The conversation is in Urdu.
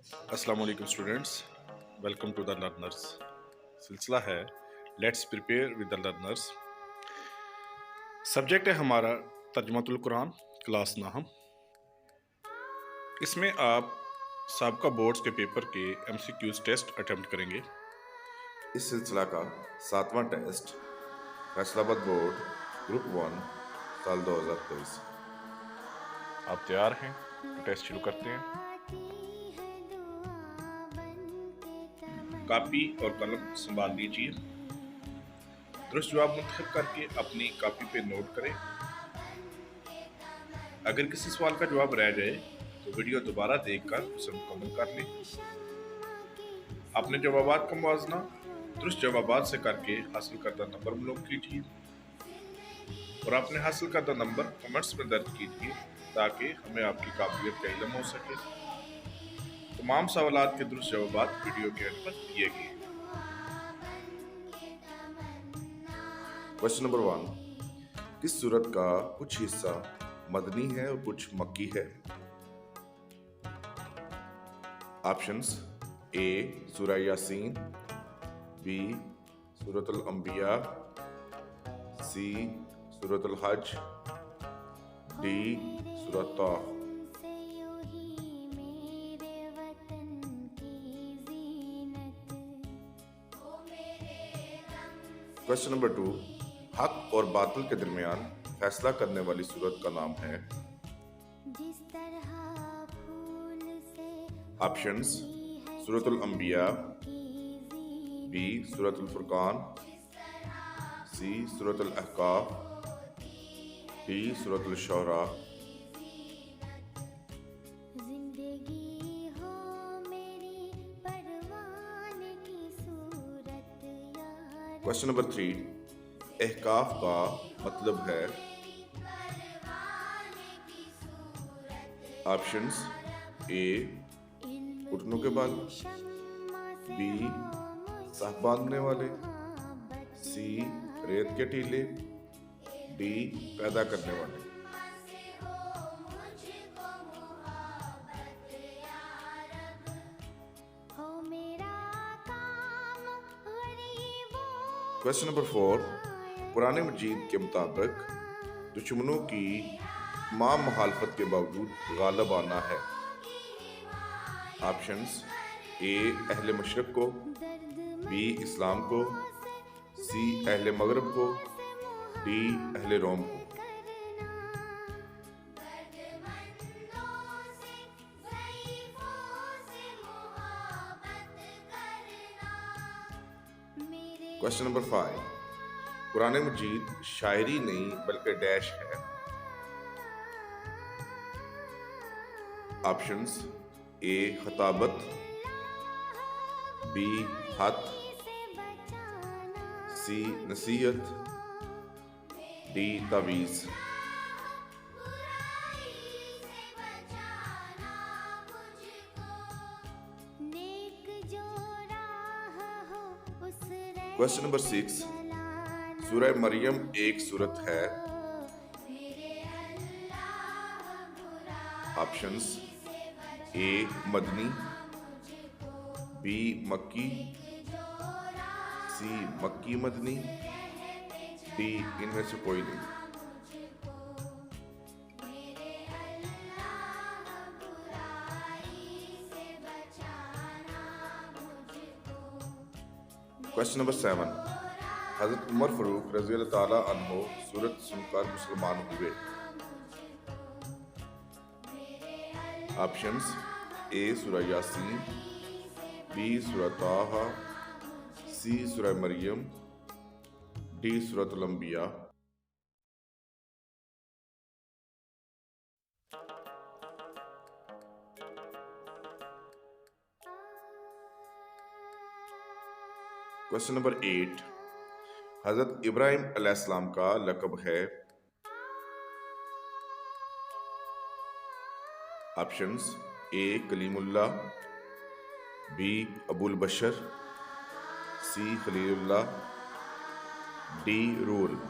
السلام علیکم students, welcome to the learners. سلسلہ ہے let's prepare with the learners. Subject ہے ہمارا ترجمۃ القرآن کلاس ناہم۔ اس میں آپ سابقہ بورڈز کے پیپر کے MCQs ٹیسٹ اٹیمپٹ کریں گے۔ اس سلسلہ کا 7واں ٹیسٹ فیصل آباد بورڈ گروپ 1 سال 2023۔ آپ تیار ہیں تو ٹیسٹ شروع کرتے ہیں۔ کاپی اور قلم سنبھال لیجیے۔ درست جواب منتخب کر کے اپنی کاپی پہ نوٹ کریں۔ اگر کسی سوال کا جواب رہ جائے تو ویڈیو دوبارہ دیکھ کر اسے مکمل کر لیں۔ اپنے جوابات کا موازنہ درست جوابات سے کر کے حاصل کردہ نمبر ملوم کیجیے اور اپنے حاصل کردہ نمبر کمنٹس میں درج کیجیے تاکہ ہمیں آپ کی قابلیت کا علم ہو سکے۔ تمام سوالات کے درست جوابات ویڈیو کے اینڈ پر دیے گئے۔ کوسچن نمبر 1، کس سورت کا کچھ حصہ مدنی ہے اور کچھ مکی ہے؟ آپشنز: اے سورہ یاسین، بی سورۃ الانبیاء، سی سورۃ الحج، ڈی سورۃ طہ۔ کوسچن نمبر 2، حق اور باطل کے درمیان فیصلہ کرنے والی سورت کا نام ہے؟ آپشنز: سورۃ الانبیاء، بی سورۃ الفرقان، سی سورۃ الاحقاف، ڈی سورۃ الشعراء۔ کوسچن نمبر 3، احقاف کا مطلب ہے؟ آپشنز: اے گھٹنوں کے بال، بی صف باندھنے والے، سی ریت کے ٹیلے، ڈی پیدا کرنے والے۔ کوسچن نمبر 4، قرآن مجید کے مطابق دشمنوں کی تمام مخالفت کے باوجود غالب آنا ہے؟ آپشنز: اے اہل مشرق کو، بی اسلام کو، سی اہل مغرب کو، ڈی اہل روم کو۔ کوسچن نمبر 5، قرآن مجید شاعری نہیں بلکہ ڈیش ہے؟ آپشنز: اے خطابت، بی خط، سی نصیحت، ڈی تعویذ۔ کوسچن نمبر 6، سورہ مریم ایک سورت ہے؟ آپشنز: اے مدنی، بی مکی، سی مکی مدنی، ڈی ان میں سے کوئی نہیں۔ کوسچن نمبر 7، حضرت عمر فاروق رضی اللہ تعالیٰ عنہ سورت سن کر مسلمان ہوئے؟ آپشنز: اے سورہ یاسین، بی سورہ طہ، سی سورہ مریم، ڈی سورۃ الانبیاء۔ کوسچن نمبر 8، حضرت ابراہیم علیہ السلام کا لقب ہے؟ Options: a claim Allah, be above al-Bashar, C Khalil Allah, D روح اللہ۔